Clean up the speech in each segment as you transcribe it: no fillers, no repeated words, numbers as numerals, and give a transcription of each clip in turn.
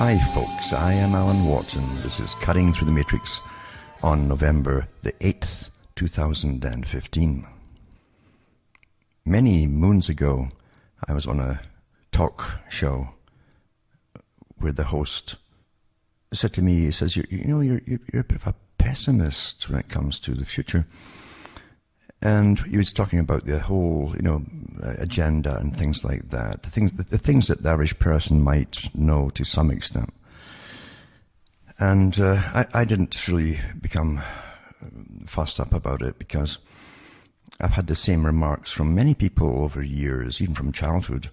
Hi folks, I am Alan Watson. This is Cutting Through the Matrix on November the 8th, 2015. Many moons ago, I was on a talk show where the host said to me, he says, you're a bit of a pessimist when it comes to the future. And he was talking about the whole, agenda and things like that. The things that the average person might know to some extent. And I didn't really become fussed up about it because I've had the same remarks from many people over years, even from childhood.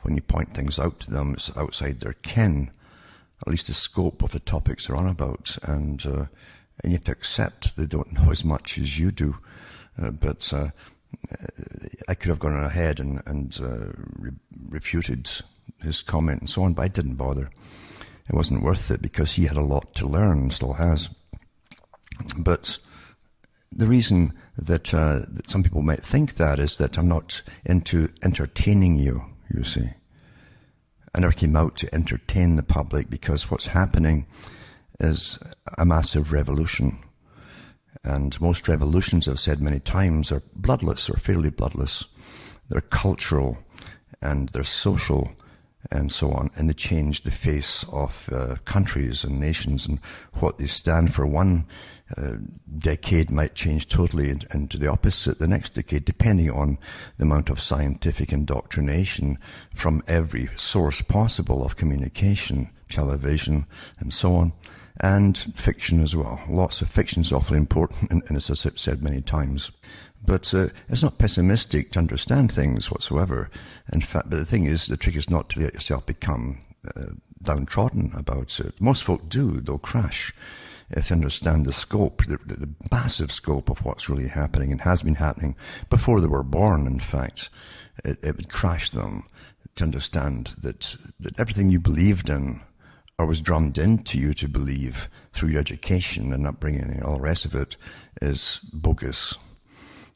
When you point things out to them, it's outside their ken, at least the scope of the topics they're on about. And you have to accept they don't know as much as you do. But I could have gone ahead and refuted his comment and so on, but I didn't bother. It wasn't worth it because he had a lot to learn, still has. But the reason that some people might think that is that I'm not into entertaining you see. I never came out to entertain the public because what's happening is a massive revolution. And most revolutions, I've said many times, are bloodless or fairly bloodless. They're cultural and they're social and so on. And they change the face of countries and nations and what they stand for. One decade might change totally into the opposite the next decade, depending on the amount of scientific indoctrination from every source possible of communication, television and so on. And fiction as well. Lots of fiction is awfully important, and as I've said many times. But it's not pessimistic to understand things whatsoever. In fact, but the thing is, the trick is not to let yourself become downtrodden about it. Most folk do. They'll crash if they understand the scope, the massive scope of what's really happening and has been happening before they were born, in fact. It would crash them to understand that everything you believed in or was drummed into you to believe through your education and upbringing and all the rest of it is bogus.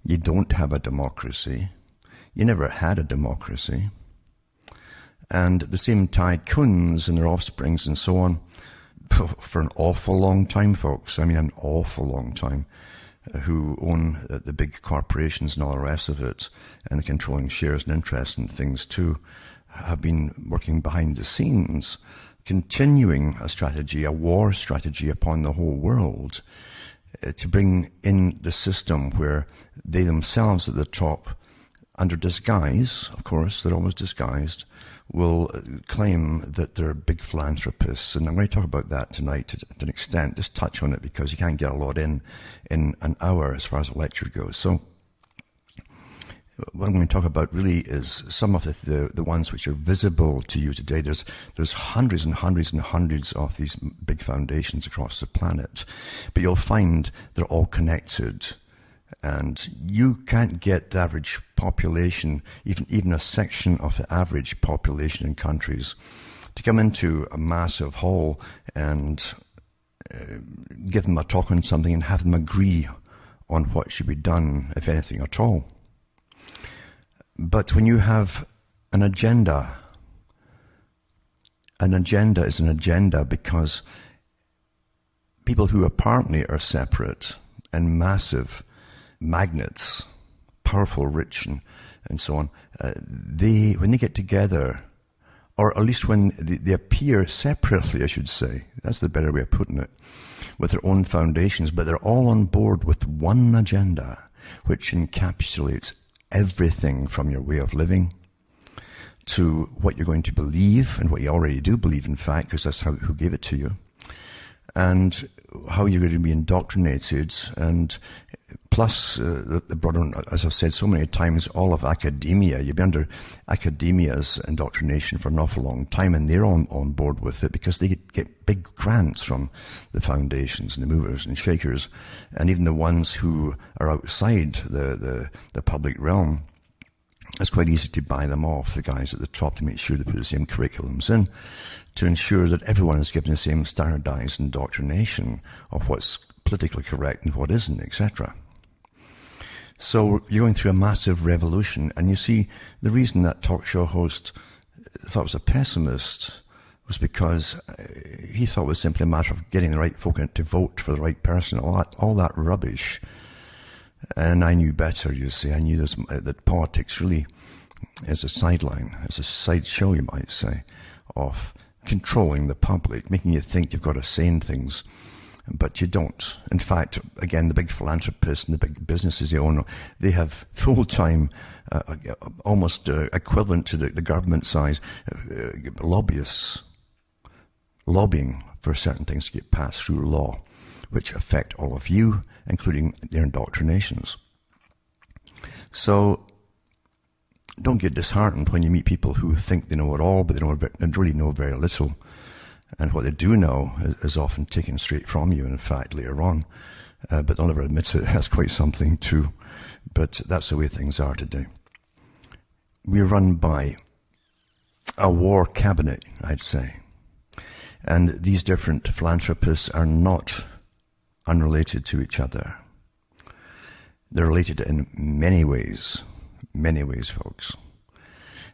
You don't have a democracy. You never had a democracy. And the same tycoons and their offsprings and so on, for an awful long time, folks, I mean an awful long time, who own the big corporations and all the rest of it, and controlling shares and interests and things too, have been working behind the scenes, continuing a strategy, a war strategy upon the whole world to bring in the system where they themselves at the top, under disguise, of course, they're always disguised, will claim that they're big philanthropists. And I'm going to talk about that tonight to an extent, just touch on it because you can't get a lot in an hour as far as a lecture goes. So what I'm going to talk about really is some of the ones which are visible to you today. There's hundreds and hundreds and hundreds of these big foundations across the planet, but you'll find they're all connected. And you can't get the average population, even a section of the average population in countries, to come into a massive hall and give them a talk on something and have them agree on what should be done, if anything at all. But when you have an agenda is an agenda because people who apparently are separate and massive magnets, powerful, rich, and so on, when they get together, or at least when they appear separately, I should say, that's the better way of putting it, with their own foundations, but they're all on board with one agenda, which encapsulates everything from your way of living to what you're going to believe and what you already do believe, in fact, because that's who gave it to you, and how you're going to be indoctrinated, and plus the broader, as I've said so many times, all of academia. You've been under academia's indoctrination for an awful long time, and they're on board with it because they get big grants from the foundations and the movers and shakers, and even the ones who are outside the public realm. It's quite easy to buy them off, the guys at the top, to make sure they put the same curriculums in, to ensure that everyone is given the same standardized indoctrination of what's politically correct and what isn't, etc. So you're going through a massive revolution, and you see the reason that talk show host thought I was a pessimist was because he thought it was simply a matter of getting the right folk to vote for the right person, all that rubbish. And I knew better, you see. I knew that politics really is a sideline, it's a sideshow, you might say, of controlling the public, making you think you've got to say things, but you don't. In fact, again, the big philanthropists and the big businesses they own, they have full-time, almost equivalent to the government size, lobbyists lobbying for certain things to get passed through law, which affect all of you, including their indoctrinations. So don't get disheartened when you meet people who think they know it all, but they really know very little. And what they do know is often taken straight from you, in fact, later on. But they'll never admit it. That's quite something too. But that's the way things are today. We're run by a war cabinet, I'd say. And these different philanthropists are not unrelated to each other. They're related in many ways, folks.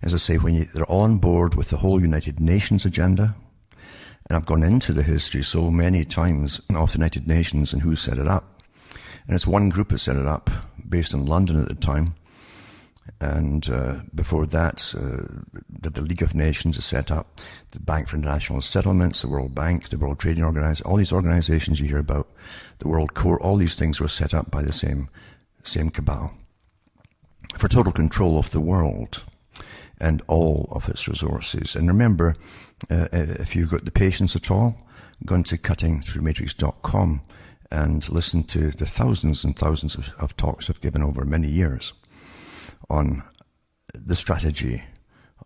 As I say, they're all on board with the whole United Nations agenda, and I've gone into the history so many times of the United Nations and who set it up. And it's one group that set it up, based in London at the time. And before that, the League of Nations is set up, the Bank for International Settlements, the World Bank, the World Trading Organization, all these organizations you hear about, the World Court, all these things were set up by the same cabal for total control of the world and all of its resources. And remember, if you've got the patience at all, go into cuttingthroughmatrix.com and listen to the thousands and thousands of talks I've given over many years on the strategy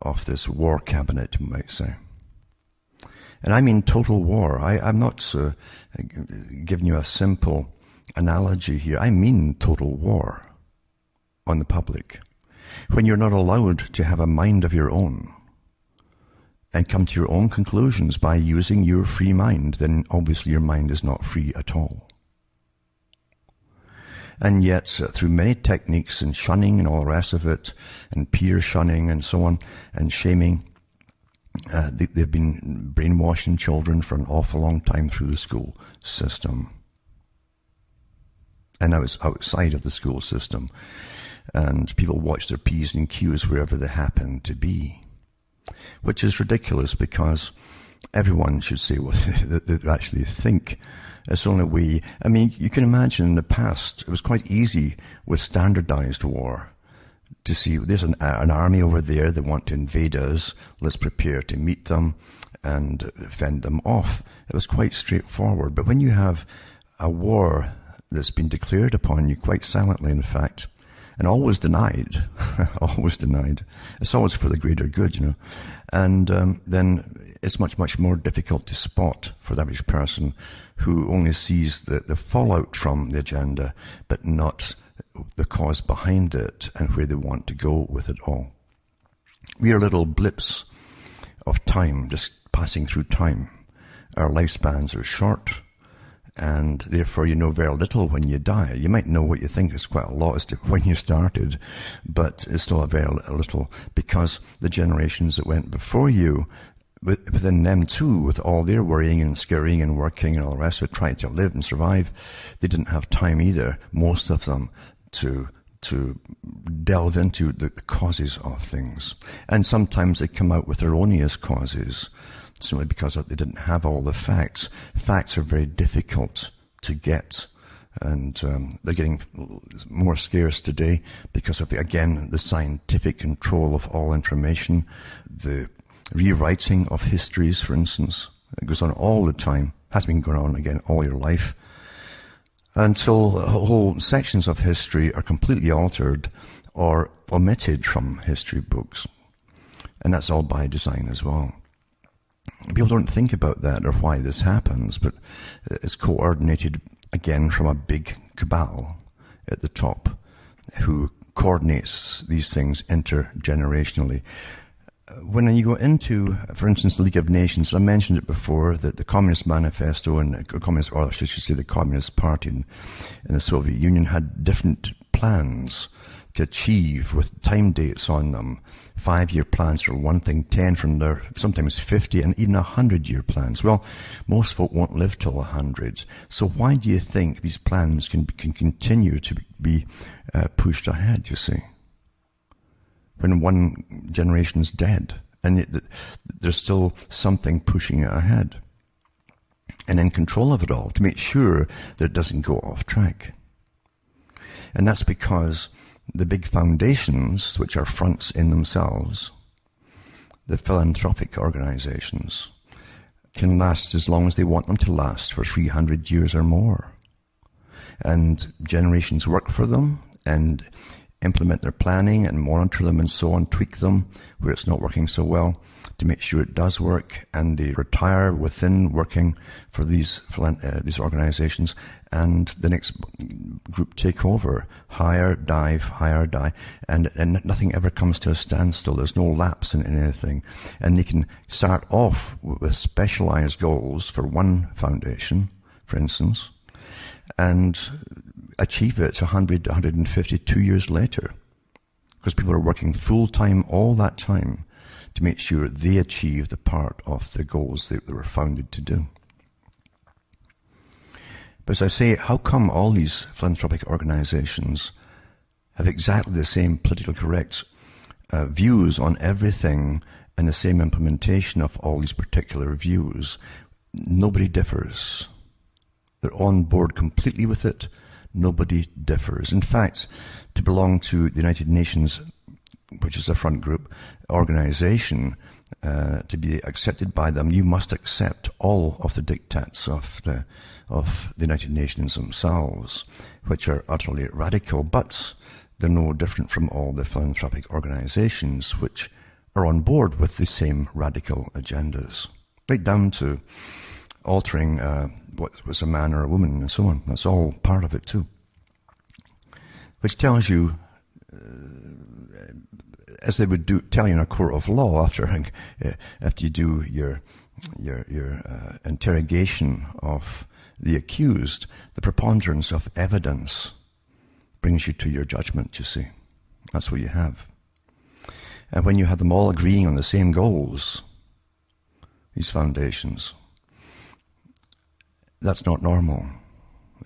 of this war cabinet, you might say. And I mean total war. I'm not giving you a simple analogy here. I mean total war on the public. When you're not allowed to have a mind of your own and come to your own conclusions by using your free mind, then obviously your mind is not free at all. And yet, through many techniques and shunning and all the rest of it, and peer shunning and so on, and shaming, they've been brainwashing children for an awful long time through the school system. And now it's outside of the school system. And people watch their P's and Q's wherever they happen to be. Which is ridiculous, because everyone should say what they actually think. It's only we. I mean, you can imagine in the past, it was quite easy with standardized war to see there's an army over there that want to invade us. Let's prepare to meet them and fend them off. It was quite straightforward. But when you have a war that's been declared upon you quite silently, in fact, and always denied, always denied. It's always for the greater good, you know. And then it's much, much more difficult to spot for the average person who only sees the fallout from the agenda, but not the cause behind it and where they want to go with it all. We are little blips of time, just passing through time. Our lifespans are short, and therefore you know very little when you die. You might know what you think is quite a lot as to when you started, but it's still a very little, because the generations that went before you, within them too, with all their worrying and scurrying and working and all the rest of it, trying to live and survive, they didn't have time either, most of them, to delve into the causes of things. And sometimes they come out with erroneous causes, simply because they didn't have all the facts. Facts are very difficult to get, and they're getting more scarce today because of, the scientific control of all information, the rewriting of histories, for instance. It goes on all the time, has been going on again all your life, until whole sections of history are completely altered or omitted from history books. And that's all by design as well. People don't think about that or why this happens, but it's coordinated, again, from a big cabal at the top who coordinates these things intergenerationally. When you go into, for instance, the League of Nations, I mentioned it before, that the Communist Manifesto and the Communist Party in the Soviet Union had different plans to achieve with time dates on them. 5-year plans for one thing, 10 from there, sometimes 50 and even 100-year plans. Well, most folk won't live till 100. So why do you think these plans can continue to be pushed ahead, you see? When one generation's dead and yet there's still something pushing it ahead and in control of it all to make sure that it doesn't go off track. And that's because the big foundations, which are fronts in themselves, the philanthropic organizations, can last as long as they want them to last, for 300 years or more. And generations work for them and implement their planning and monitor them and so on, tweak them where it's not working so well to make sure it does work, and they retire within working for these organizations, and the next group take over, hire, die, and nothing ever comes to a standstill. There's no lapse in anything, and they can start off with specialized goals for one foundation, for instance, and achieve it 100, 150, 2 years later, because people are working full-time all that time to make sure they achieve the part of the goals that they were founded to do. But as I say, how come all these philanthropic organizations have exactly the same politically correct views on everything and the same implementation of all these particular views? Nobody differs. They're on board completely with it. Nobody differs. In fact, to belong to the United Nations, which is a front group organization, to be accepted by them, you must accept all of the diktats of the United Nations themselves, which are utterly radical, but they're no different from all the philanthropic organizations which are on board with the same radical agendas, right down to altering what was a man or a woman and so on. That's all part of it too. Which tells you, as they would tell you in a court of law after you do your interrogation of the accused, the preponderance of evidence brings you to your judgment, you see. That's what you have. And when you have them all agreeing on the same goals, these foundations, that's not normal.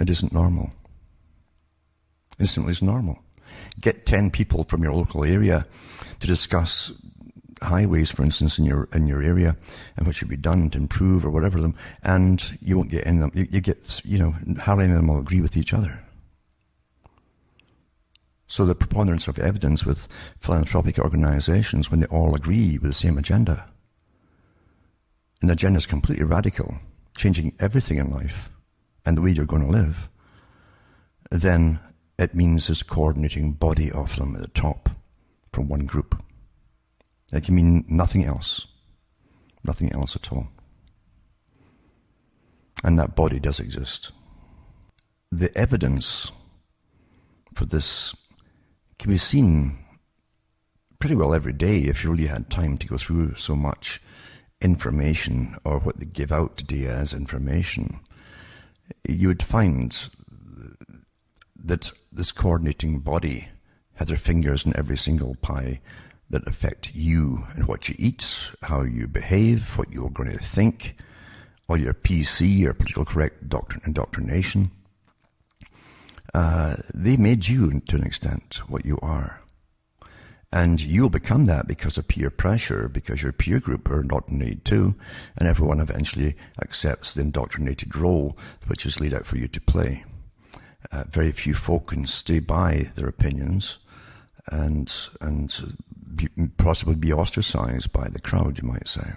It isn't normal. It simply isn't normal. Get 10 people from your local area to discuss highways, for instance, in your area, and what should be done to improve or whatever them, and you won't get any of them. You get, hardly any of them will agree with each other. So the preponderance of evidence with philanthropic organizations, when they all agree with the same agenda, and the agenda is completely radical, changing everything in life and the way you're going to live, then it means there's a coordinating body of them at the top from one group. It can mean nothing else at all. And that body does exist. The evidence for this can be seen pretty well every day if you really had time to go through so much information, or what they give out today as information. You would find that this coordinating body had their fingers in every single pie that affect you and what you eat, how you behave, what you're going to think, all your PC, your political correct indoctrination. They made you, to an extent, what you are. And you'll become that because of peer pressure, because your peer group are indoctrinated too, and everyone eventually accepts the indoctrinated role which is laid out for you to play. Very few folk can stay by their opinions and possibly be ostracized by the crowd, you might say.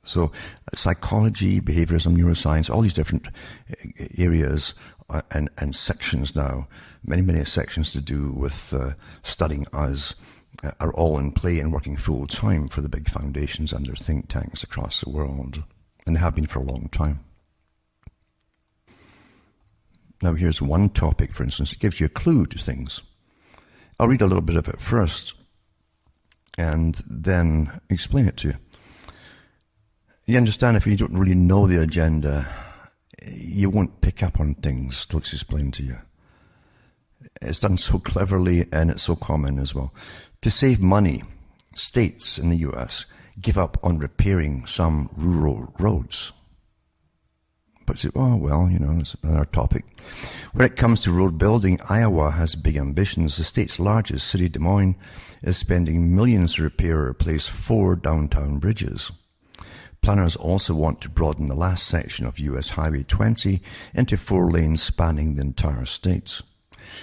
So psychology, behaviorism, neuroscience, all these different areas and sections now, many sections to do with studying us, are all in play and working full time for the big foundations and their think tanks across the world, and have been for a long time. Now here's one topic, for instance, that gives you a clue to things. I'll read a little bit of it first and then explain it to you. You understand, if you don't really know the agenda, you won't pick up on things to explain to you. It's done so cleverly and it's so common as well. To save money, states in the US give up on repairing some rural roads. But say, oh, well, it's another topic. When it comes to road building, Iowa has big ambitions. The state's largest city, Des Moines, is spending millions to repair or replace 4 downtown bridges. Planners also want to broaden the last section of US Highway 20 into 4 lanes spanning the entire state.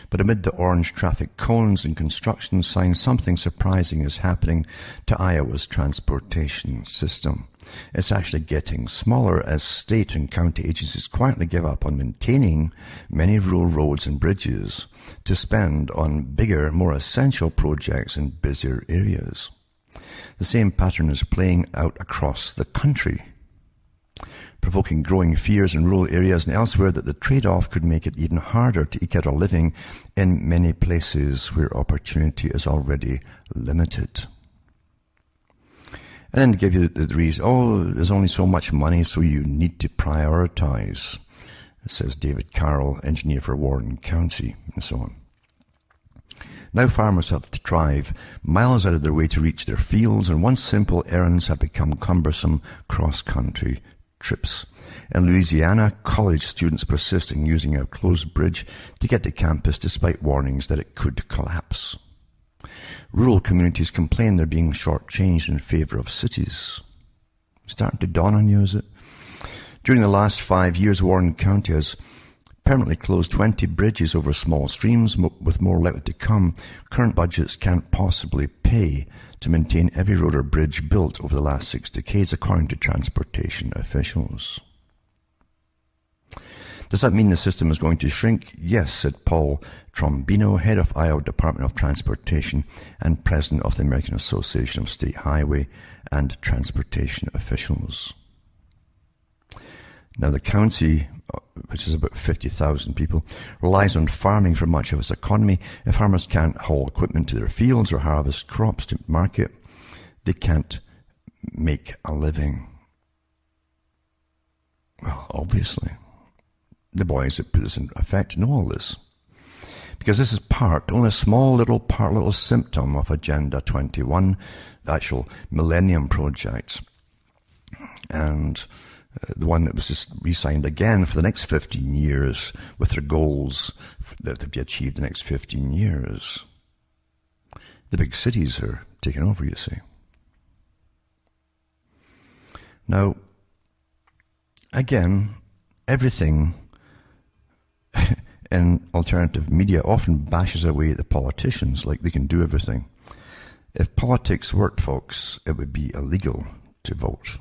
But amid the orange traffic cones and construction signs, something surprising is happening to Iowa's transportation system. It's actually getting smaller as state and county agencies quietly give up on maintaining many rural roads and bridges to spend on bigger, more essential projects in busier areas. The same pattern is playing out across the country, provoking growing fears in rural areas and elsewhere that the trade-off could make it even harder to eke out a living in many places where opportunity is already limited. And then to give you the reason, there's only so much money, so you need to prioritize, says David Carroll, engineer for Warren County, and so on. Now farmers have to drive miles out of their way to reach their fields, and once simple errands have become cumbersome cross-country trips. In Louisiana, college students persist in using a closed bridge to get to campus despite warnings that it could collapse. Rural communities complain they're being shortchanged in favor of cities. Starting to dawn on you, is it? During the last 5 years, Warren County has permanently closed 20 bridges over small streams, with more likely to come. Current budgets can't possibly pay to maintain every road or bridge built over the last 6 decades, according to transportation officials. Does that mean the system is going to shrink? Yes, said Paul Trombino, head of Iowa Department of Transportation and president of the American Association of State Highway and Transportation Officials. Now, the county, which is about 50,000 people, relies on farming for much of its economy. If farmers can't haul equipment to their fields or harvest crops to market, they can't make a living. Well, obviously. The boys that put this in effect know all this. Because this is only a small little symptom of Agenda 21, the actual Millennium Project. And the one that was just re-signed again for the next 15 years with their goals that to be achieved in the next 15 years. The big cities are taking over, you see. Now, again, everything in alternative media often bashes away at the politicians like they can do everything. If politics worked, folks, it would be illegal to vote.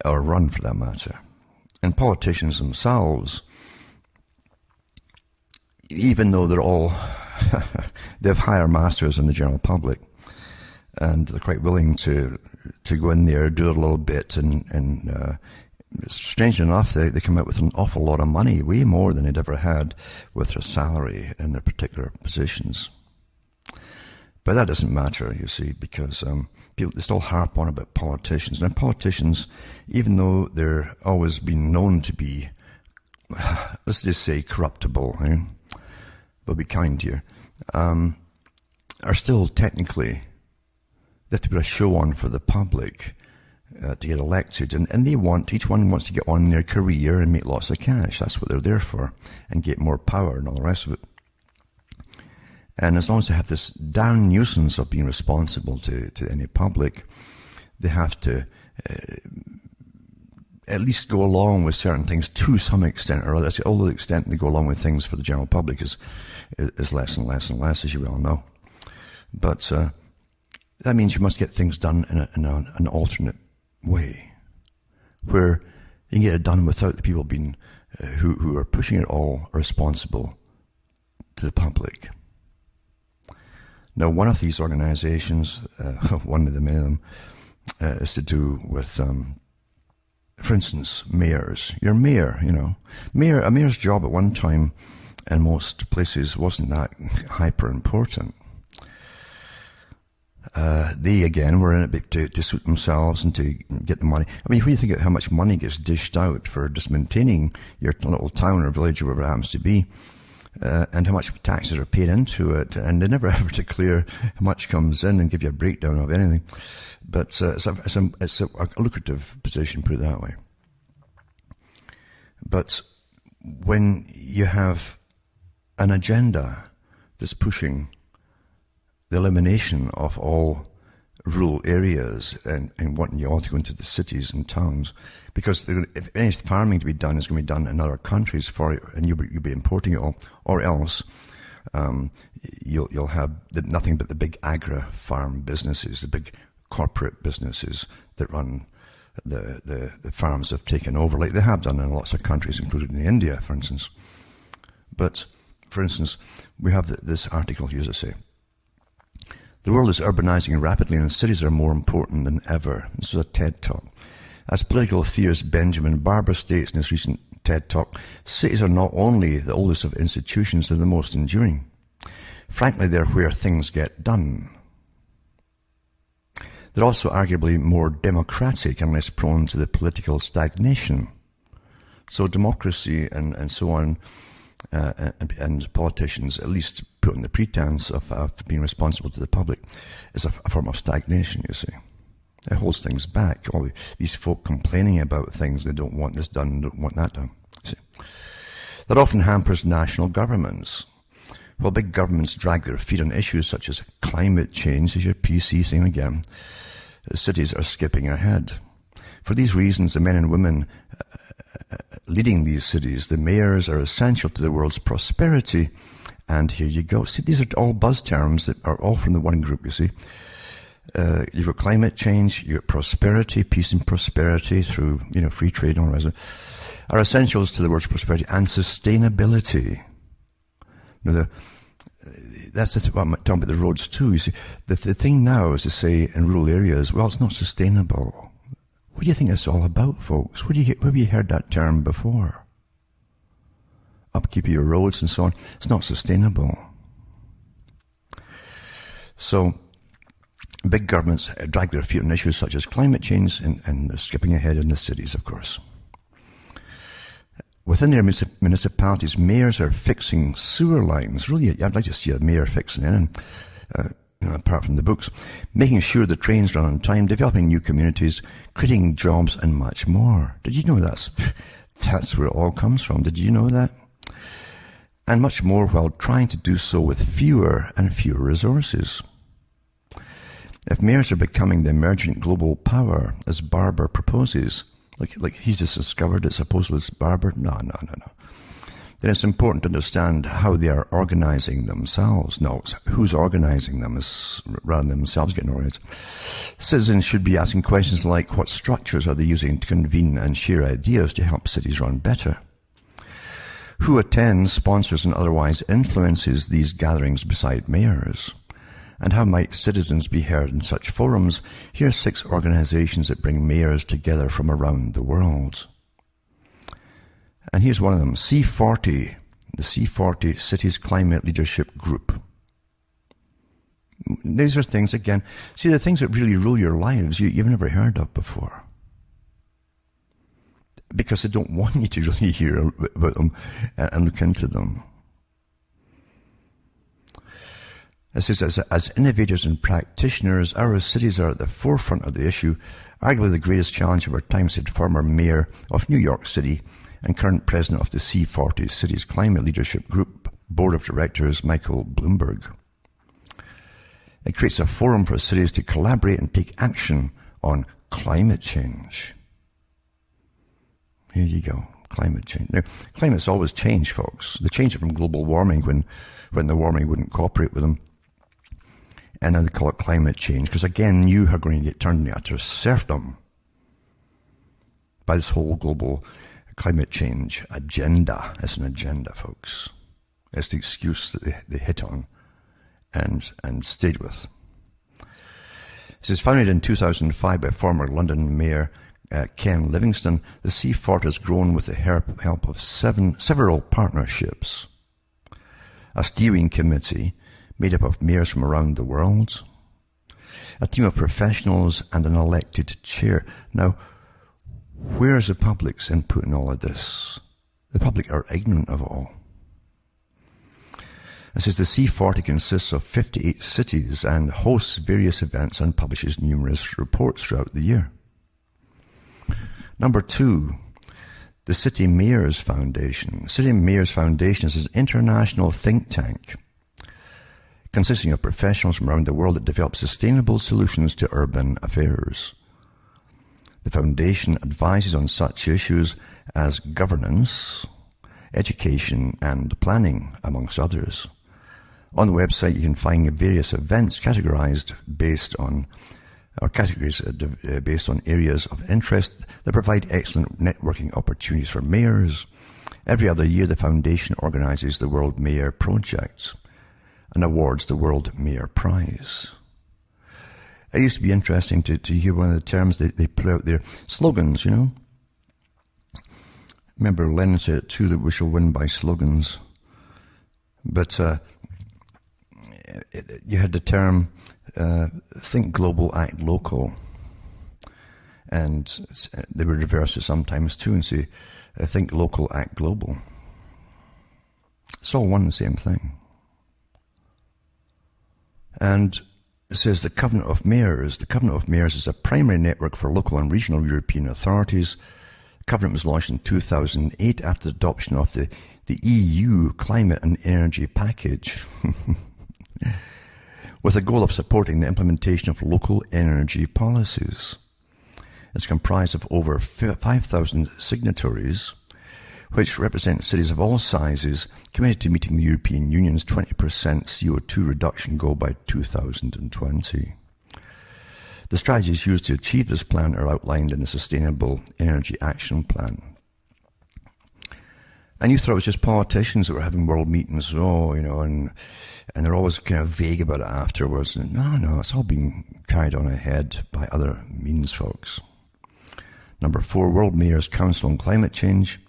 Or run, for that matter. And politicians themselves, even though they're all, they have higher masters than the general public, and they're quite willing to go in there, do it a little bit, and strange enough, they come out with an awful lot of money, way more than they'd ever had with their salary in their particular positions. But that doesn't matter, you see, because people, they still harp on about politicians. Now, politicians, even though they're always been known to be, let's just say, corruptible, we'll be kind here, are still technically, they have to put a show on for the public to get elected. And each one wants to get on in their career and make lots of cash. That's what they're there for, and get more power and all the rest of it. And as long as they have this damn nuisance of being responsible to any public, they have to at least go along with certain things to some extent or other. Although the extent they go along with things for the general public is less and less and less, as you well know. But that means you must get things done in an alternate way, where you can get it done without the people being who are pushing it all are responsible to the public. Now, one of these organizations, one of the many of them, is to do with, for instance, mayors. Your mayor, a mayor's job at one time in most places wasn't that hyper important. They, again, were in it to suit themselves and to get the money. I mean, when you think of how much money gets dished out for just maintaining your little town or village or wherever it happens to be, and how much taxes are paid into it, and they never ever declare how much comes in and give you a breakdown of anything. But it's a lucrative position, put it that way. But when you have an agenda that's pushing the elimination of all rural areas and wanting you all to go into the cities and towns, because if any farming to be done is going to be done in other countries for you, and you'll be importing it all, or else you'll have nothing but the big agri-farm businesses, the big corporate businesses that run the farms have taken over, like they have done in lots of countries, including in India, for instance. But, for instance, we have this article here to say, the world is urbanizing rapidly and cities are more important than ever. This is a TED Talk. As political theorist Benjamin Barber states in his recent TED Talk, cities are not only the oldest of institutions, they're the most enduring. Frankly, they're where things get done. They're also arguably more democratic and less prone to the political stagnation. So democracy and so on, and politicians at least put on the pretense of being responsible to the public is a form of stagnation, you see. It holds things back. All these folk complaining about things, they don't want this done, don't want that done. See. That often hampers national governments. While big governments drag their feet on issues such as climate change, is your PC thing again, cities are skipping ahead. For these reasons, the men and women leading these cities, the mayors, are essential to the world's prosperity. And here you go. See, these are all buzz terms that are all from the one group, you see. You've got climate change, you've got prosperity, peace and prosperity through, free trade and all the rest, are essentials to the world's prosperity, and sustainability. Now, that's what I'm talking about the roads too. You see, the thing now is to say in rural areas, well, it's not sustainable. What do you think it's all about, folks? Where have you heard that term before? Upkeep of your roads and so on. It's not sustainable. So, big governments drag their feet on issues such as climate change and they're skipping ahead in the cities, of course. Within their municipalities, mayors are fixing sewer lines. Really, I'd like to see a mayor fixing it, apart from the books, making sure the trains run on time, developing new communities, creating jobs, and much more. Did you know that's where it all comes from? Did you know that? And much more, while trying to do so with fewer and fewer resources. If mayors are becoming the emergent global power, as Barber proposes, like he's just discovered it's supposedly Barber, no. Then it's important to understand how they are organizing themselves. No, who's organizing them rather than themselves getting organized. Citizens should be asking questions like, what structures are they using to convene and share ideas to help cities run better? Who attends, sponsors, and otherwise influences these gatherings beside mayors? And how might citizens be heard in such forums? Here are 6 organizations that bring mayors together from around the world. And here's one of them, C40, the C40 Cities Climate Leadership Group. These are things, again, see the things that really rule your lives you've never heard of before. Because they don't want you to really hear about them and look into them. It says, as innovators and practitioners, our cities are at the forefront of the issue, arguably the greatest challenge of our time, said former mayor of New York City and current president of the C40 Cities Climate Leadership Group Board of Directors, Michael Bloomberg. It creates a forum for cities to collaborate and take action on climate change. Here you go, climate change. Now, climate's always changed, folks. They changed it from global warming when the warming wouldn't cooperate with them. And now they call it climate change, because again, you are going to get turned into utter serfdom by this whole global climate change agenda. It's an agenda, folks. It's the excuse that they hit on and stayed with. This is founded in 2005 by former London Mayor Ken Livingstone. The C40 has grown with the help of several partnerships, a steering committee made up of mayors from around the world, a team of professionals and an elected chair. Now, where's the public's input in all of this? The public are ignorant of it all. It says the C40 consists of 58 cities and hosts various events and publishes numerous reports throughout the year. Number 2, the City Mayors Foundation. City Mayors Foundation is an international think tank consisting of professionals from around the world that develop sustainable solutions to urban affairs. The foundation advises on such issues as governance, education, and planning, amongst others. On the website, you can find various events categorized based on categories based on areas of interest that provide excellent networking opportunities for mayors. Every other year, the foundation organizes the World Mayor Project and awards the World Mayor Prize. It used to be interesting to hear one of the terms they put out there. Slogans, you know. Remember Lenin said it too, that we shall win by slogans. But you had the term think global, act local. And they would reverse it sometimes too and say think local, act global. It's all one and the same thing. And it says the Covenant of Mayors. The Covenant of Mayors is a primary network for local and regional European authorities. The Covenant was launched in 2008 after the adoption of the EU Climate and Energy Package with the goal of supporting the implementation of local energy policies. It's comprised of over 5,000 signatories, which represent cities of all sizes committed to meeting the European Union's 20% CO2 reduction goal by 2020. The strategies used to achieve this plan are outlined in the Sustainable Energy Action Plan. And you thought it was just politicians that were having world meetings, and they're always kind of vague about it afterwards. And no, it's all being carried on ahead by other means, folks. Number 4, World Mayors Council on Climate Change.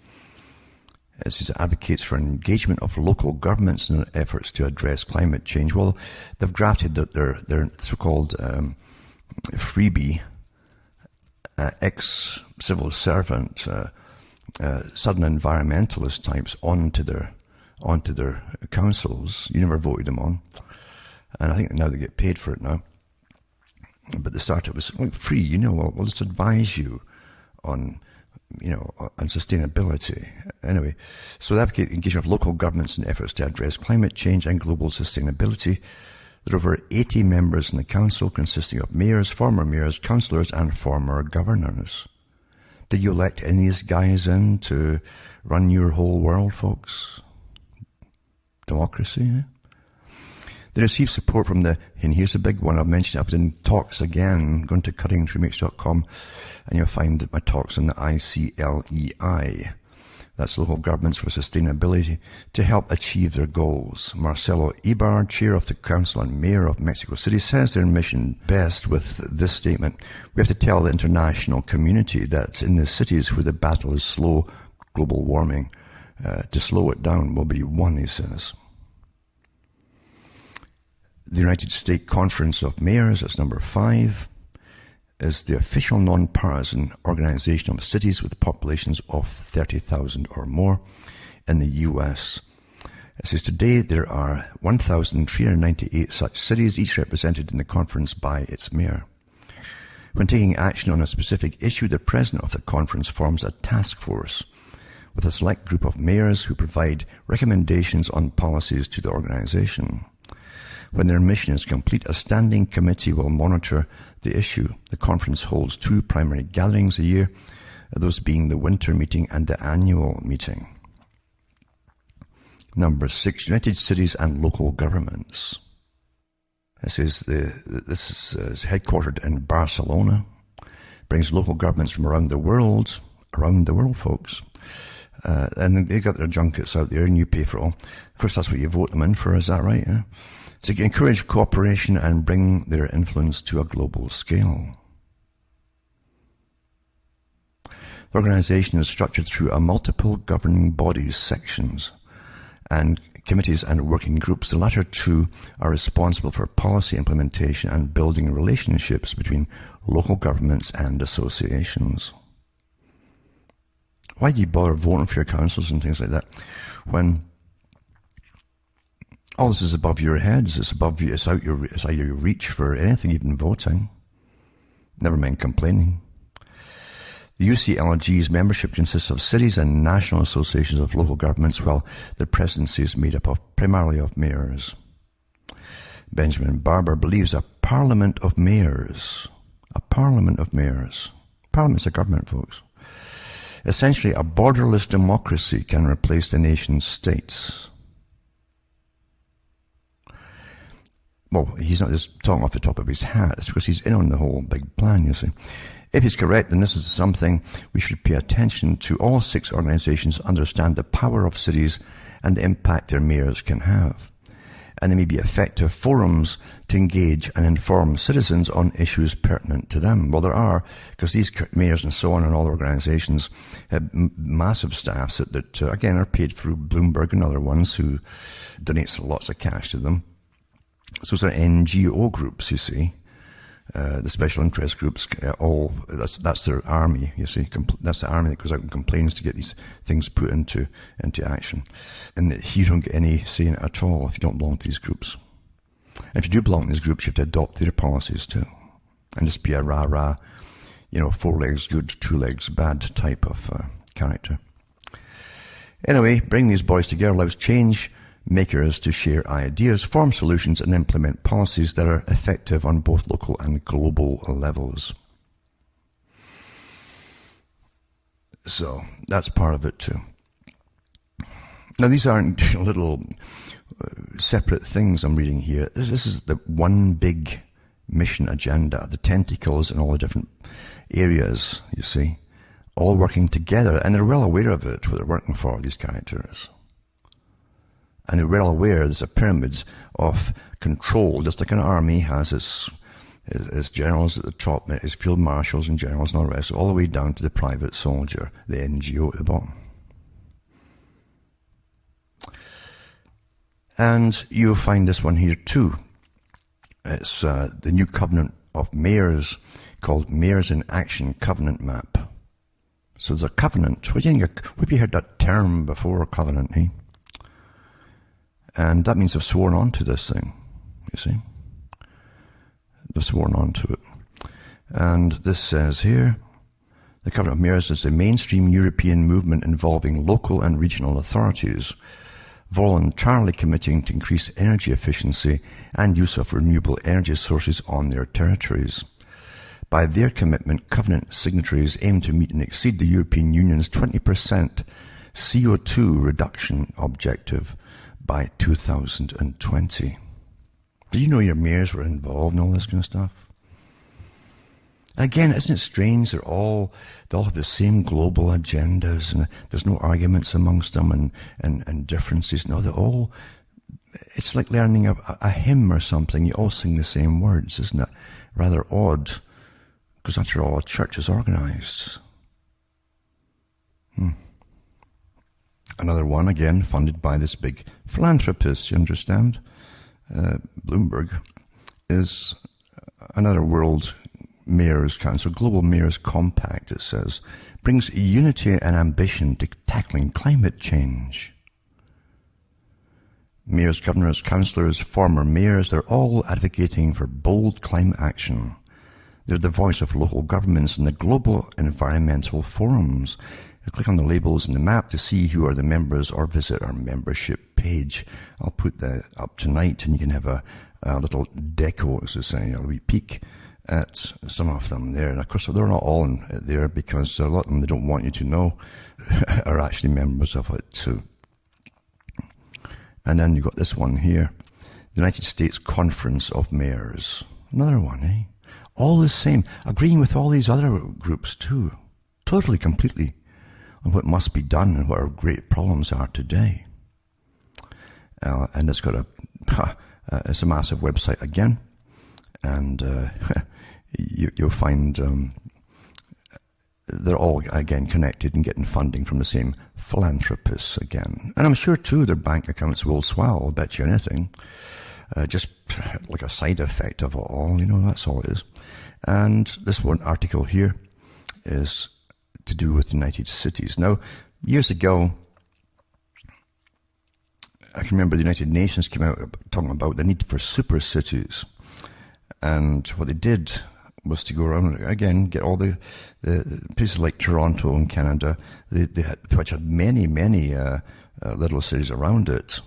It advocates for engagement of local governments in their efforts to address climate change. Well, they've drafted their so-called freebie, ex-civil servant, sudden environmentalist types onto their councils. You never voted them on, and I think now they get paid for it now. But the startup was free. We'll just advise you on sustainability. Anyway, so they advocate the engagement of local governments in efforts to address climate change and global sustainability. There are over 80 members in the council, consisting of mayors, former mayors, councillors, and former governors. Did you elect any of these guys in to run your whole world, folks? Democracy, eh? They receive support from and here's the big one, I've mentioned it, I've been in talks again, go to cutting3mix.com, and you'll find my talks on the ICLEI. That's Local Governments for Sustainability, to help achieve their goals. Marcelo Ebrard, chair of the council and mayor of Mexico City, says their mission best with this statement: we have to tell the international community that in the cities where the battle is slow, global warming, to slow it down will be won, he says. The United States Conference of Mayors, that's number 5, is the official non-partisan organization of cities with populations of 30,000 or more in the U.S. It says today there are 1,398 such cities, each represented in the conference by its mayor. When taking action on a specific issue, the president of the conference forms a task force with a select group of mayors who provide recommendations on policies to the organization. When their mission is complete, a standing committee will monitor the issue. The conference holds 2 primary gatherings a year, those being the winter meeting and the annual meeting. Number 6, United Cities and Local Governments. This is headquartered in Barcelona. Brings local governments from around the world, folks. And they got their junkets out there and you pay for it all. Of course, that's what you vote them in for, is that right? Yeah? To encourage cooperation and bring their influence to a global scale. The organization is structured through a multiple governing bodies sections and committees and working groups. The latter two are responsible for policy implementation and building relationships between local governments and associations. Why do you bother voting for your councils and things like that when all this is above your heads? It's above you. It's out your reach for anything, even voting. Never mind complaining. The UCLG's membership consists of cities and national associations of local governments, while the presidency is made up primarily of mayors. Benjamin Barber believes a parliament of mayors. A parliament of mayors. Parliament's a government, folks. Essentially, a borderless democracy can replace the nation's states. Well, he's not just talking off the top of his hat. It's because he's in on the whole big plan, you see. If he's correct, then this is something we should pay attention to. All 6 organizations understand the power of cities and the impact their mayors can have. And they may be effective forums to engage and inform citizens on issues pertinent to them. Well, there are, because these mayors and so on and all organizations have massive staffs that again, are paid through Bloomberg and other ones who donates lots of cash to them. So it's NGO groups, you see. The special interest groups, that's their army, you see. That's the army that goes out and complains to get these things put into action. And you don't get any say in it at all if you don't belong to these groups. And if you do belong to these groups, you have to adopt their policies too. And just be a rah-rah, 4 legs good, 2 legs bad type of character. Anyway, bringing these boys together allows change makers to share ideas, form solutions, and implement policies that are effective on both local and global levels. So that's part of it too. Now, these aren't little separate things I'm reading here. This is the one big mission agenda, the tentacles in all the different areas, you see, all working together, and they're well aware of it, what they're working for, these characters. And they're well aware there's a pyramid of control, just like an army has its generals at the top, its field marshals and generals and all the rest, all the way down to the private soldier, the NGO at the bottom. And you'll find this one here too. It's the new covenant of mayors called Mayors in Action Covenant Map. So there's a covenant. Have you heard that term before, covenant, eh? And that means they've sworn on to this thing, you see. They've sworn on to it. And this says here, the Covenant of Mayors is a mainstream European movement involving local and regional authorities, voluntarily committing to increase energy efficiency and use of renewable energy sources on their territories. By their commitment, Covenant signatories aim to meet and exceed the European Union's 20% CO2 reduction objective by 2020. Did you know your mayors were involved in all this kind of stuff? Again, isn't it strange? They all have the same global agendas, and there's no arguments amongst them and differences. No, it's like learning a hymn or something. You all sing the same words, isn't it? Rather odd, because after all, a church is organized. Another one, again, funded by this big philanthropist, you understand? Bloomberg is another World Mayors Council, Global Mayors Compact, it says, brings unity and ambition to tackling climate change. Mayors, governors, councillors, former mayors, they're all advocating for bold climate action. They're the voice of local governments in the global environmental forums. Click on the labels in the map to see who are the members or visit our membership page. I'll put that up tonight and you can have a little deco, as they say, a wee peek at some of them there. And of course, they're not all in there because a lot of them they don't want you to know are actually members of it too. And then you've got this one here, the United States Conference of Mayors. Another one, eh? All the same, agreeing with all these other groups too. Totally, completely. On what must be done and what our great problems are today. And it's got it's a massive website again, and you'll find they're all, again, connected and getting funding from the same philanthropists again. And I'm sure, too, their bank accounts will swell, I'll bet you anything. Just like a side effect of it all, that's all it is. And this one article here is to do with United Cities. Now, years ago, I can remember the United Nations came out talking about the need for super cities. And what they did was to go around, again, get all the places like Toronto in Canada, which had many, many little cities around it.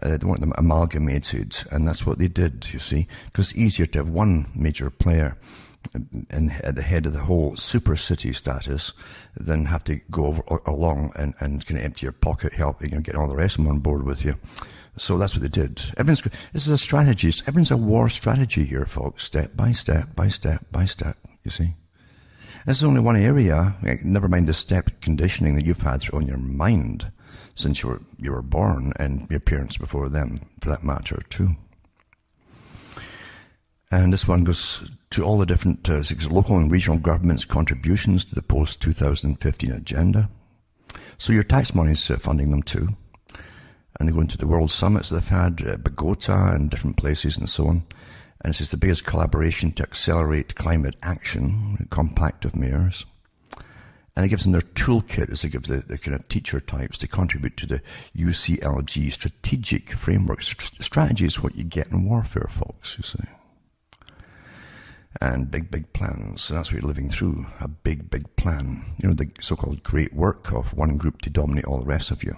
They want them amalgamated, and that's what they did, you see, because it's easier to have one major player at the head of the whole super city status than have to go along and kind of empty your pocket, helping get all the rest of them on board with you. So that's what they did. This is a strategy. Everyone's a war strategy here, folks, step by step, by step, by step, you see. This is only one area, never mind the step conditioning that you've had on your mind since you were born, and your parents before them, for that matter, too. And this one goes to all the different local and regional governments' contributions to the post-2015 agenda. So your tax money is funding them too. And they go into the world summits they've had, Bogota and different places and so on. And it's just the biggest collaboration to accelerate climate action, a compact of mayors. And it gives them their toolkit as it gives the kind of teacher types to contribute to the UCLG strategic framework. Strategy is what you get in warfare, folks, you see. And big, big plans. And that's what you're living through, a big, big plan. The so-called great work of one group to dominate all the rest of you.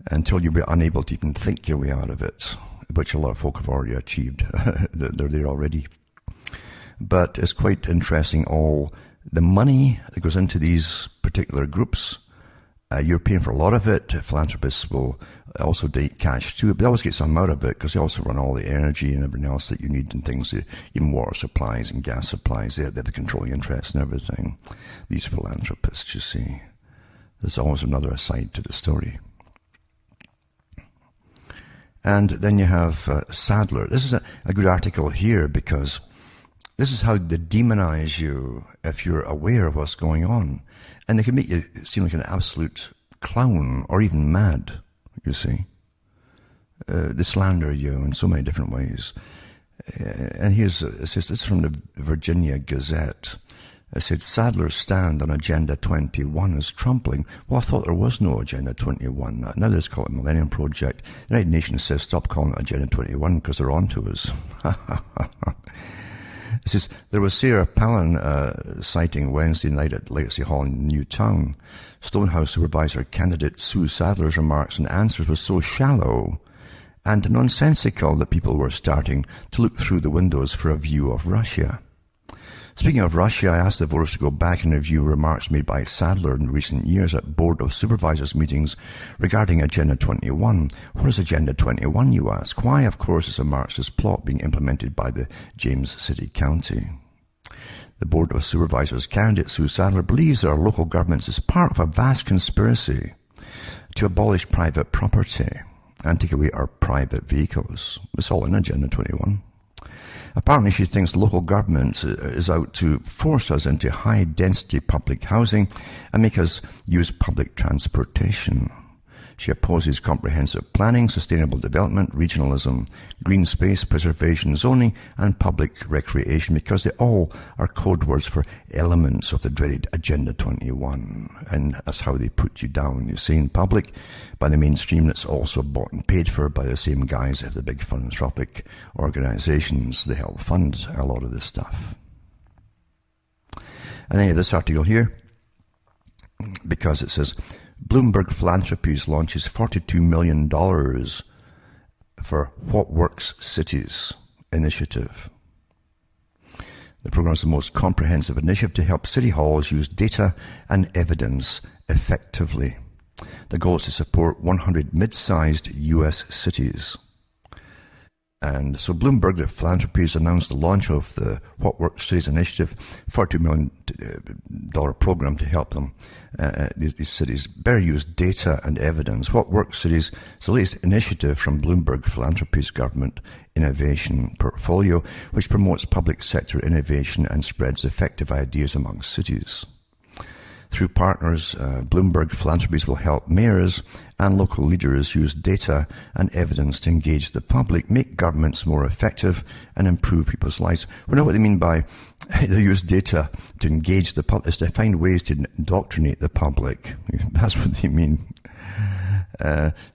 Until you'll be unable to even think your way out of it, which a lot of folk have already achieved. They're there already. But it's quite interesting, all the money that goes into these particular groups. You're paying for a lot of it. Philanthropists will also take cash too, but they always get some out of it because they also run all the energy and everything else that you need and things, even water supplies and gas supplies. They have the controlling interest and everything. These philanthropists, you see. There's always another side to the story. And then you have Sadler. This is a good article here because this is how they demonize you if you're aware of what's going on. And they can make you seem like an absolute clown or even mad, you see. They slander you in so many different ways. And it says, this is from the Virginia Gazette. It said, Sadler's stand on Agenda 21 is trumpling. Well, I thought there was no Agenda 21. Now they just call it Millennium Project. The United Nations says stop calling it Agenda 21 because they're on to us. It says, there was Sarah Palin sighting Wednesday night at Legacy Hall in Newtown. Stonehouse supervisor candidate Sue Sadler's remarks and answers were so shallow and nonsensical that people were starting to look through the windows for a view of Russia. Speaking of Russia, I asked the voters to go back and review remarks made by Sadler in recent years at Board of Supervisors meetings regarding Agenda 21. What is Agenda 21, you ask? Why, of course, it's a Marxist plot being implemented by the James City County. The Board of Supervisors candidate Sue Sadler believes that our local governments is part of a vast conspiracy to abolish private property and take away our private vehicles. It's all in Agenda 21. Apparently, she thinks local government is out to force us into high-density public housing and make us use public transportation. She opposes comprehensive planning, sustainable development, regionalism, green space preservation, zoning, and public recreation because they all are code words for elements of the dreaded Agenda 21. And that's how they put you down, you see, in public, by the mainstream that's also bought and paid for by the same guys that have the big philanthropic organizations. They help fund a lot of this stuff. And then you have this article here, because it says, Bloomberg Philanthropies launches $42 million for What Works Cities initiative. The program is the most comprehensive initiative to help city halls use data and evidence effectively. The goal is to support 100 mid-sized U.S. cities. And so Bloomberg Philanthropies announced the launch of the What Works Cities initiative, $42 million program to help them, these cities, better use data and evidence. What Works Cities is the latest initiative from Bloomberg Philanthropies Government Innovation Portfolio, which promotes public sector innovation and spreads effective ideas among cities. Through partners, Bloomberg Philanthropies will help mayors and local leaders use data and evidence to engage the public, make governments more effective, and improve people's lives. We know what they mean by they use data to engage the public, is to find ways to indoctrinate the public. That's what they mean.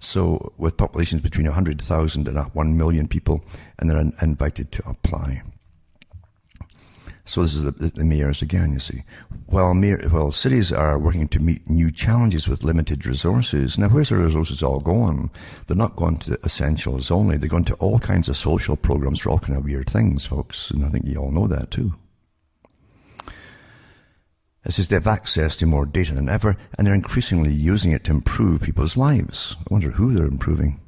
So with populations between 100,000 and 1 million people, and they're invited to apply. So this is the mayors again, you see. Well, cities are working to meet new challenges with limited resources. Now, where's the resources all going? They're not going to essentials only. They're going to all kinds of social programs for all kind of weird things, folks. And I think you all know that too. It says they have access to more data than ever, and they're increasingly using it to improve people's lives. I wonder who they're improving.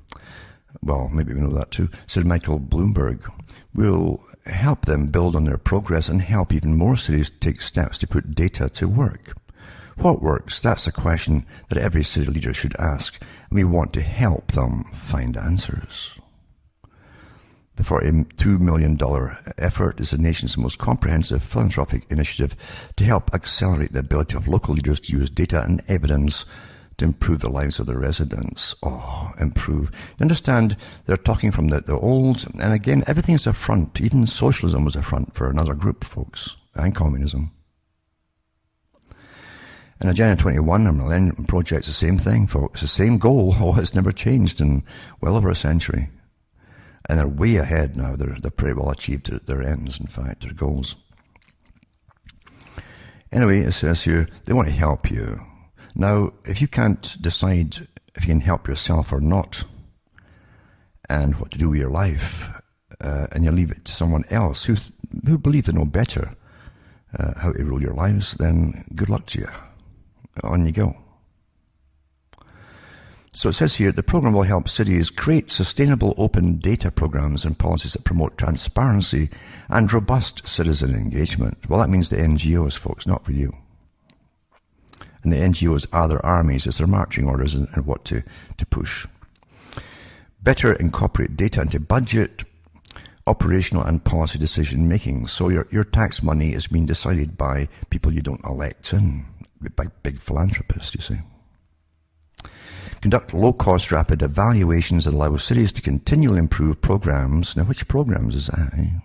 Well, maybe we know that too. Said Michael Bloomberg. Will help them build on their progress and help even more cities take steps to put data to work. What works? That's a question that every city leader should ask, and we want to help them find answers. The $42 million effort is the nation's most comprehensive philanthropic initiative to help accelerate the ability of local leaders to use data and evidence to improve the lives of the residents. Oh, improve. You understand, they're talking from the old, and again, everything's a front. Even socialism was a front for another group, folks, and communism. And Agenda 21, and Millennium Project's the same thing, folks. The same goal. Oh, it's never changed in well over a century. And they're way ahead now. They're pretty well achieved their ends, in fact, their goals. Anyway, it says here, they want to help you. Now, if you can't decide if you can help yourself or not, and what to do with your life, and you leave it to someone else who believe they know better how to rule your lives, then good luck to you. On you go. So it says here, the program will help cities create sustainable open data programs and policies that promote transparency and robust citizen engagement. Well, that means the NGOs, folks, not for you. And the NGOs are their armies, it's their marching orders and what to push. Better incorporate data into budget, operational and policy decision making. So your tax money is being decided by people you don't elect in, by big philanthropists, you see. Conduct low-cost rapid evaluations that allow cities to continually improve programs. Now, which programs is that?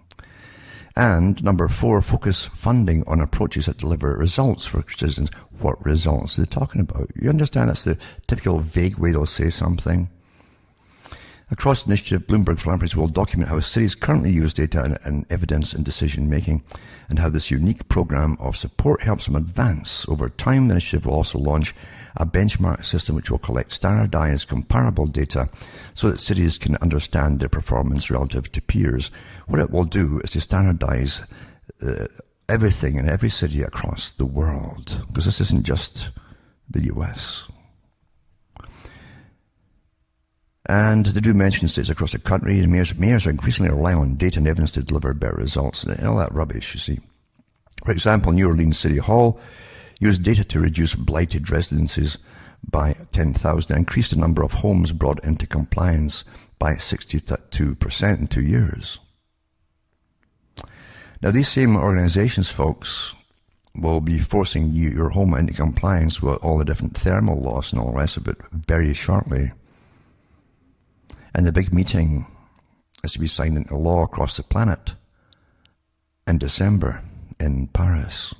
And number 4, focus funding on approaches that deliver results for citizens. What results are they talking about? You understand that's the typical vague way they'll say something. Across the initiative, Bloomberg Philanthropies will document how cities currently use data and evidence in decision-making, and how this unique program of support helps them advance. Over time, the initiative will also launch a benchmark system which will collect standardized, comparable data so that cities can understand their performance relative to peers. What it will do is to standardize everything in every city across the world, because this isn't just the US. And they do mention states across the country, and mayors are increasingly relying on data and evidence to deliver better results. And all that rubbish, you see. For example, New Orleans City Hall used data to reduce blighted residences by 10,000, increased the number of homes brought into compliance by 62% in 2 years. Now, these same organizations, folks, will be forcing your home into compliance with all the different thermal laws and all the rest of it very shortly. And the big meeting is to be signed into law across the planet in December in Paris.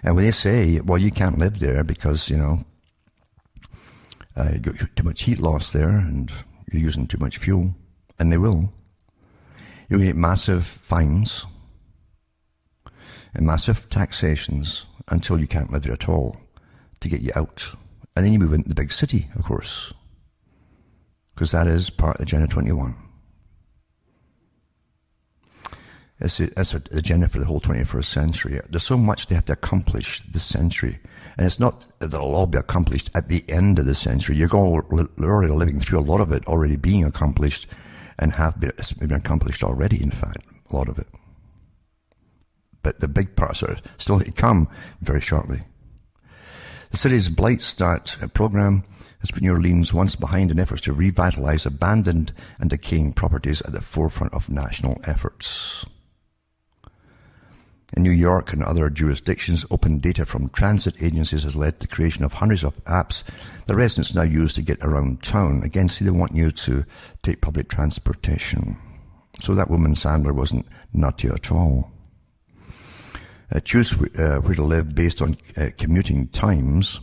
And when they say, well, you can't live there because, you know, you got too much heat loss there and you're using too much fuel, and they will, you'll get massive fines and massive taxations until you can't live there at all to get you out. And then you move into the big city, of course, because that is part of Agenda 21. It's an agenda for the whole 21st century. There's so much they have to accomplish this century. And it's not that it'll all be accomplished at the end of the century. You're already living through a lot of it already being accomplished, and it's been accomplished already, in fact, a lot of it. But the big parts are still to come very shortly. The city's Blight Start program has put New Orleans once behind in efforts to revitalize abandoned and decaying properties at the forefront of national efforts. In New York and other jurisdictions, open data from transit agencies has led to the creation of hundreds of apps that residents now use to get around town. Again, see, they want you to take public transportation. So that woman Sandler wasn't nutty at all. Choose where to live based on commuting times.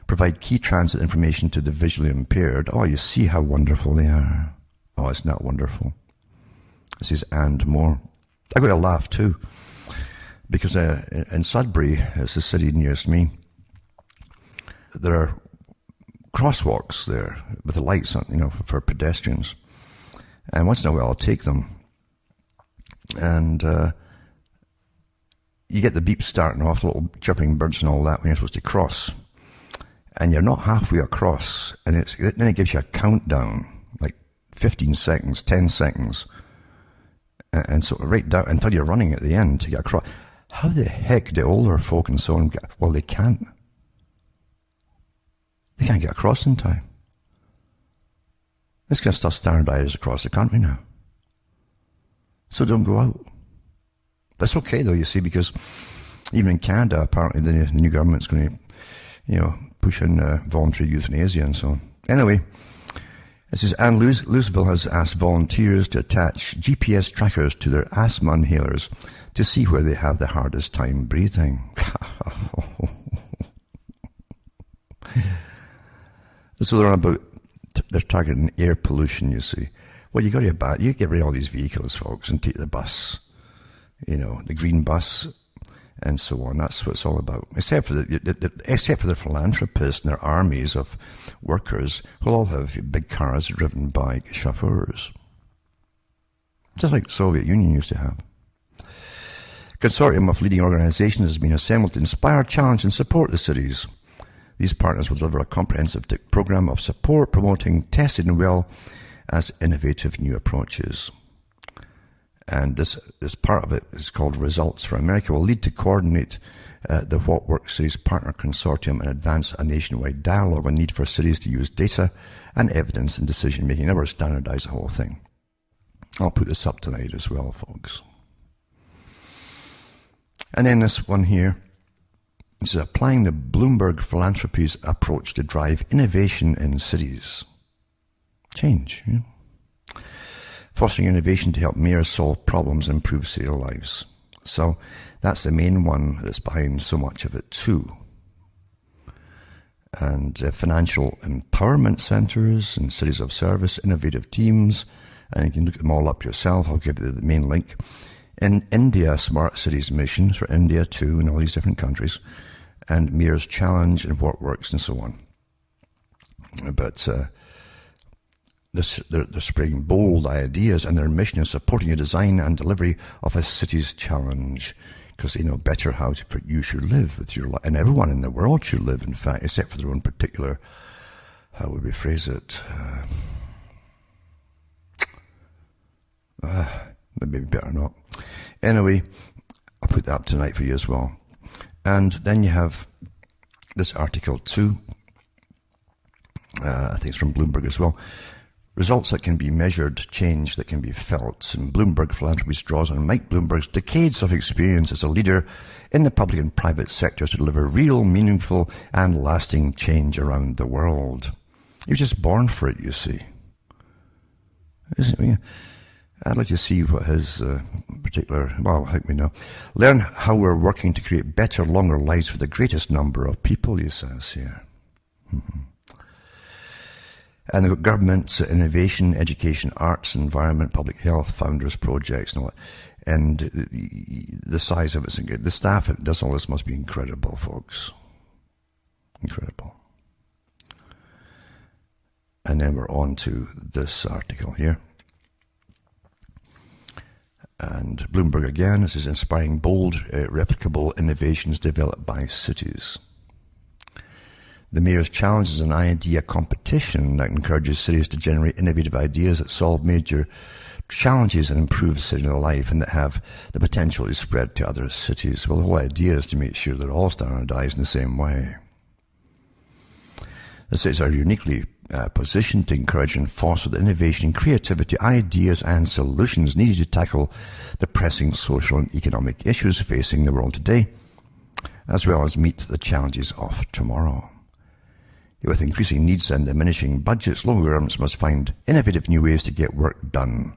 Provide key transit information to the visually impaired. Oh, you see how wonderful they are. Oh, it's not wonderful. This is and more. I got a laugh too, because in Sudbury, it's the city nearest me, there are crosswalks there with the lights on, for pedestrians. And once in a while, I'll take them. And you get the beeps starting off, little chirping birds and all that when you're supposed to cross. And you're not halfway across, and then it gives you a countdown, like 15 seconds, 10 seconds, and so right down until you're running at the end to get across. How the heck do older folk and so on get? Well, they can't. They can't get across in time. This kind of stuff standardized across the country now. So don't go out. That's okay though, you see, because even in Canada, apparently the new government's going to, push in voluntary euthanasia and so on. Anyway, it says, and Louisville has asked volunteers to attach GPS trackers to their asthma inhalers to see where they have the hardest time breathing. So they're targeting air pollution, you see. Well, you get rid of all these vehicles, folks, and take the bus, the green bus, and so on. That's what it's all about. Except for the philanthropists and their armies of workers who'll all have big cars driven by chauffeurs. Just like the Soviet Union used to have. A consortium of leading organizations has been assembled to inspire, challenge, and support the cities. These partners will deliver a comprehensive program of support, promoting tested and well as innovative new approaches. And this part of it is called Results for America, will lead to coordinate the What Works Cities Partner Consortium and advance a nationwide dialogue on need for cities to use data and evidence in decision making. In other words, standardize the whole thing. I'll put this up tonight as well, folks. And then this one here, this is applying the Bloomberg Philanthropies approach to drive innovation in cities. Change, Fostering innovation to help mayors solve problems and improve city lives. So that's the main one that's behind so much of it too. And financial empowerment centers and cities of service, innovative teams, and you can look them all up yourself. I'll give you the main link. In India, Smart Cities Mission for India too, and all these different countries, and Mayor's Challenge and What Works and so on. But they're spreading bold ideas, and their mission is supporting the design and delivery of a city's challenge, because they know better how you should live with your life, and everyone in the world should live, in fact, except for their own particular, how would we phrase it? Maybe better not. Anyway, I'll put that up tonight for you as well. And then you have this article too. I think it's from Bloomberg as well. Results that can be measured, change that can be felt. And Bloomberg Philanthropies draws on Mike Bloomberg's decades of experience as a leader in the public and private sectors to deliver real, meaningful, and lasting change around the world. He was just born for it, you see. Isn't it? I'd like to see what his particular, help me know. Learn how we're working to create better, longer lives for the greatest number of people, he says here. Mm-hmm. And they've got governments, innovation, education, arts, environment, public health, founders, projects, and all that. And the size of it, the staff that does all this must be incredible, folks. Incredible. And then we're on to this article here. And Bloomberg again, this is inspiring bold, replicable innovations developed by cities. The Mayor's Challenge is an idea competition that encourages cities to generate innovative ideas that solve major challenges and improve city life, and that have the potential to spread to other cities. Well, the whole idea is to make sure they're all standardized in the same way. The cities are uniquely positioned to encourage and foster the innovation, creativity, ideas and solutions needed to tackle the pressing social and economic issues facing the world today, as well as meet the challenges of tomorrow. With increasing needs and diminishing budgets, local governments must find innovative new ways to get work done.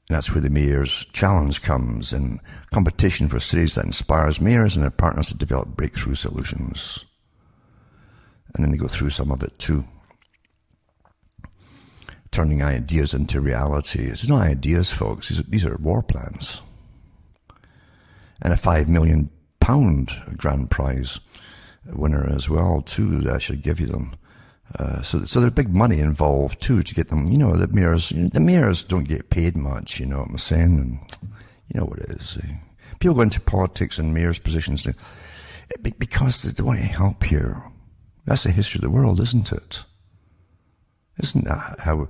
And that's where the mayor's challenge comes, in competition for cities that inspires mayors and their partners to develop breakthrough solutions. And then they go through some of it too. Turning ideas into reality. It's not ideas, folks. These are war plans. And a £5 million grand prize winner as well, too, that I should give you them. So there's big money involved too to get them. The mayors don't get paid much, you know what I'm saying? And you know what it is. People go into politics and mayors' positions because they want to help you. That's the history of the world, isn't it? Isn't that how,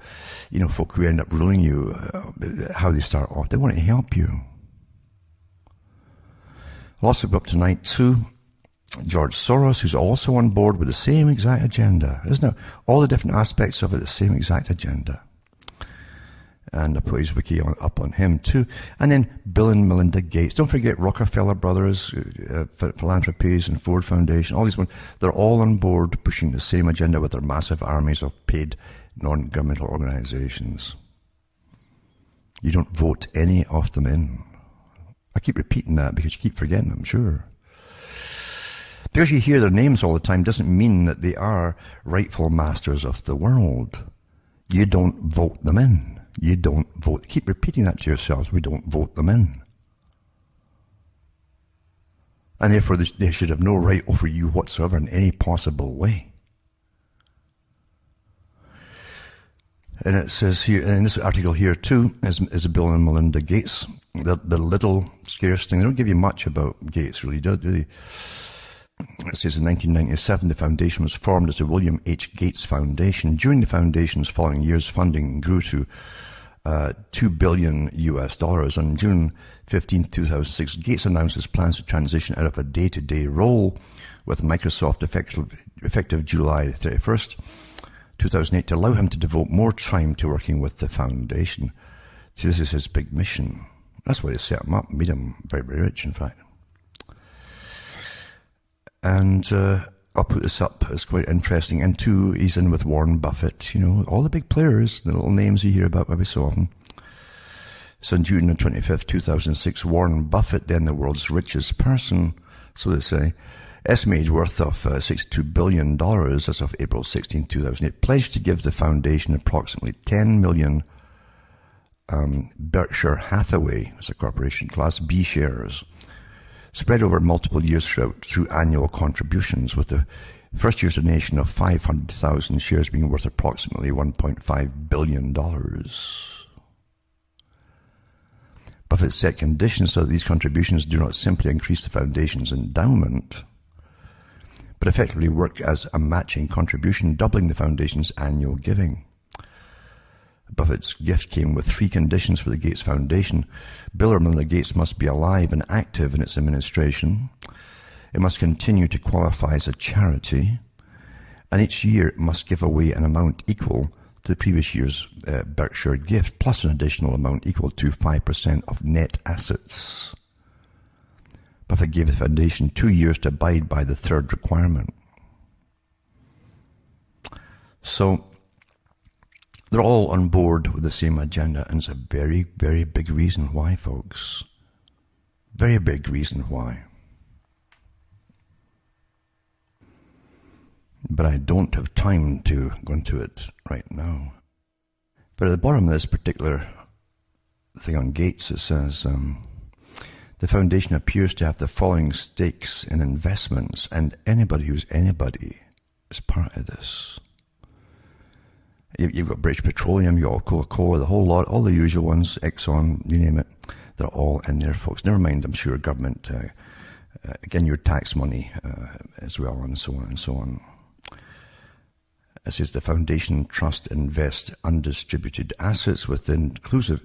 folk who end up ruling you, how they start off? They want to help you. I'll also go up tonight too. George Soros, who's also on board with the same exact agenda. Isn't it? All the different aspects of it, the same exact agenda. And I put his wiki up on him too. And then Bill and Melinda Gates. Don't forget Rockefeller Brothers, Philanthrope and Ford Foundation, all these ones. They're all on board pushing the same agenda with their massive armies of paid non-governmental organizations. You don't vote any of them in. I keep repeating that because you keep forgetting, I'm sure. Because you hear their names all the time doesn't mean that they are rightful masters of the world. You don't vote them in. You don't vote. Keep repeating that to yourselves. We don't vote them in. And therefore they should have no right over you whatsoever in any possible way. And it says here, in this article here too, is Bill and Melinda Gates. The little scarce thing. They don't give you much about Gates, really, do they? It says in 1997, the foundation was formed as the William H. Gates Foundation. During the foundation's following years, funding grew to $2 billion US. On June 15, 2006, Gates announced his plans to transition out of a day-to-day role with Microsoft effective July 31st, 2008, to allow him to devote more time to working with the foundation. See, this is his big mission. That's why they set him up, made him very, very rich, in fact. And I'll put this up. It's quite interesting. And two, he's in with Warren Buffett. All the big players, the little names you hear about every so often. So on June 25th, 2006, Warren Buffett, then the world's richest person, so they say, estimated worth of $62 billion as of April 16, 2008, pledged to give the foundation approximately 10 million Berkshire Hathaway, as a corporation, Class B shares, spread over multiple years through annual contributions, with the first year's donation of 500,000 shares being worth approximately $1.5 billion. Buffett set conditions so that these contributions do not simply increase the foundation's endowment, but effectively work as a matching contribution, doubling the foundation's annual giving. Buffett's gift came with 3 conditions for the Gates Foundation. Bill or Melinda Gates must be alive and active in its administration. It must continue to qualify as a charity. And each year it must give away an amount equal to the previous year's Berkshire gift, plus an additional amount equal to 5% of net assets. Buffett gave the foundation 2 years to abide by the third requirement. So, they're all on board with the same agenda, and it's a very, very big reason why, folks. Very big reason why. But I don't have time to go into it right now. But at the bottom of this particular thing on Gates, it says, the foundation appears to have the following stakes in investments, and anybody who's anybody is part of this. You've got British Petroleum, you've got Coca-Cola, the whole lot, all the usual ones, Exxon, you name it. They're all in there, folks. Never mind, I'm sure, government, again, your tax money as well, and so on and so on. It says the foundation trust invest undistributed assets with the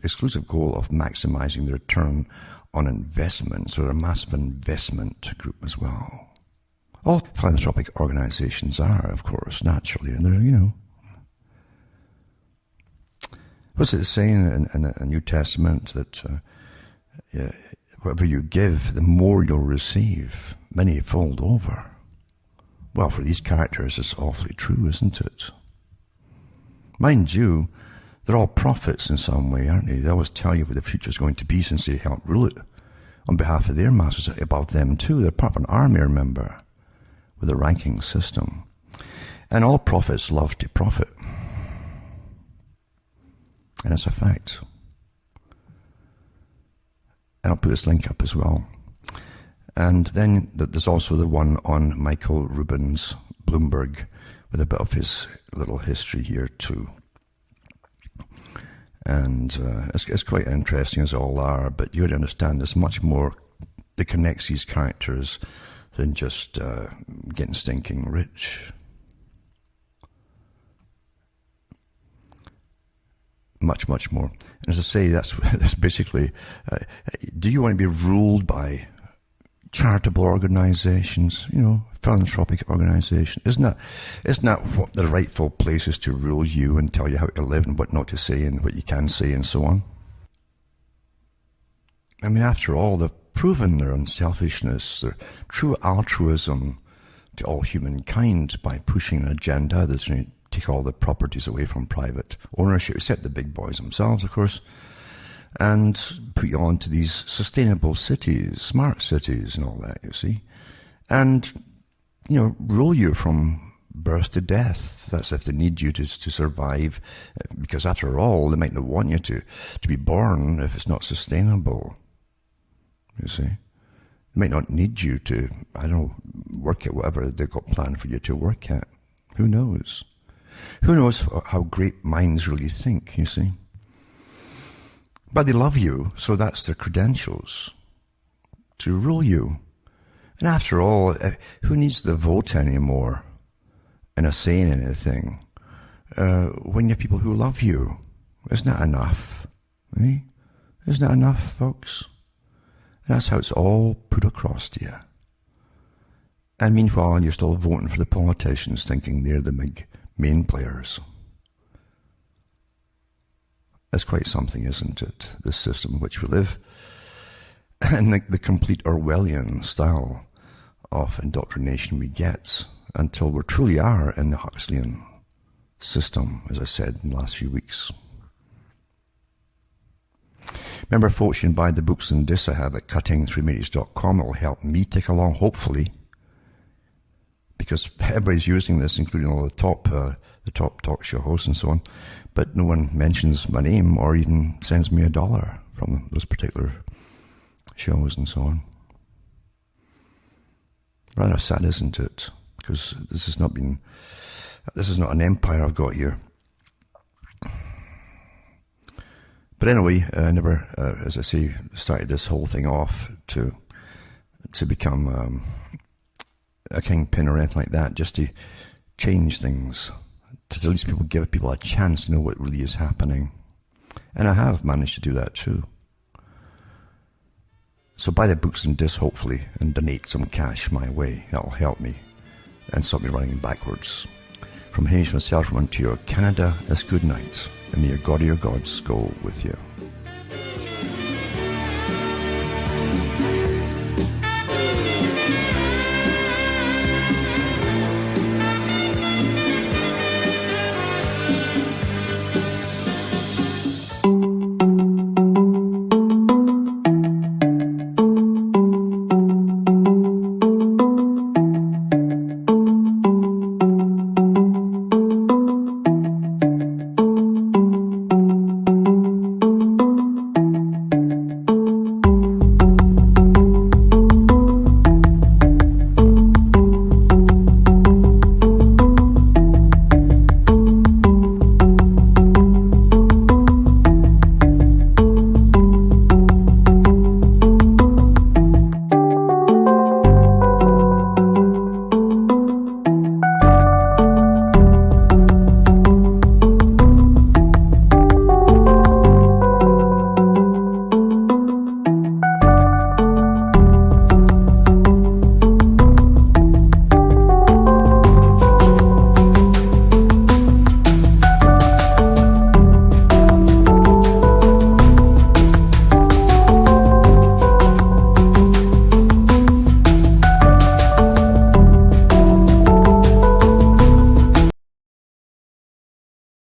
exclusive goal of maximizing the return on investment. So they're a massive investment group as well. All philanthropic organizations are, of course, naturally, and they're, what's it saying in the New Testament that whatever you give, the more you'll receive, many-fold over. Well, for these characters, it's awfully true, isn't it? Mind you, they're all prophets in some way, aren't they? They always tell you what the future's going to be since they help rule it on behalf of their masters above them too. They're part of an army, remember, with a ranking system. And all prophets love to profit. And it's a fact. And I'll put this link up as well. And then there's also the one on Michael Rubin's Bloomberg with a bit of his little history here too. And it's quite interesting, as all are, but you got to understand there's much more that connects these characters than just getting stinking rich. Much, much more. And as I say, that's basically, do you want to be ruled by charitable organizations, philanthropic organizations? Isn't that what the rightful place is, to rule you and tell you how to live and what not to say and what you can say and so on? I mean, after all, they've proven their unselfishness, their true altruism to all humankind by pushing an agenda that's going to take all the properties away from private ownership, except the big boys themselves, of course, and put you on to these sustainable cities, smart cities and all that, you see. And, rule you from birth to death. That's if they need you to survive, because after all, they might not want you to be born if it's not sustainable, you see. They might not need you to, work at whatever they've got planned for you to work at. Who knows? Who knows how great minds really think, you see. But they love you, so that's their credentials to rule you. And after all, who needs the vote anymore and a say in anything when you have people who love you? Isn't that enough? Eh? Isn't that enough, folks? And that's how it's all put across to you. And meanwhile, you're still voting for the politicians, thinking they're the big main players. That's quite something, isn't it? This system in which we live. And the complete Orwellian style of indoctrination we get until we truly are in the Huxleyan system, as I said in the last few weeks. Remember, folks, you can buy the books and discs I have at cutting3minutes.com. It will help me take along, hopefully, because everybody's using this, including all the top talk show hosts and so on, but no one mentions my name or even sends me $1 from those particular shows and so on. Rather sad, isn't it? Because this is not an empire I've got here. But anyway, I never, as I say, started this whole thing off to become a kingpin or anything like that, just to change things, to at least give people a chance to know what really is happening. And I have managed to do that too. So buy the books and discs, hopefully, and donate some cash my way. That'll help me and stop me running backwards. From Hamish myself from Ontario, Canada, it's good night. And may your God or your gods go with you.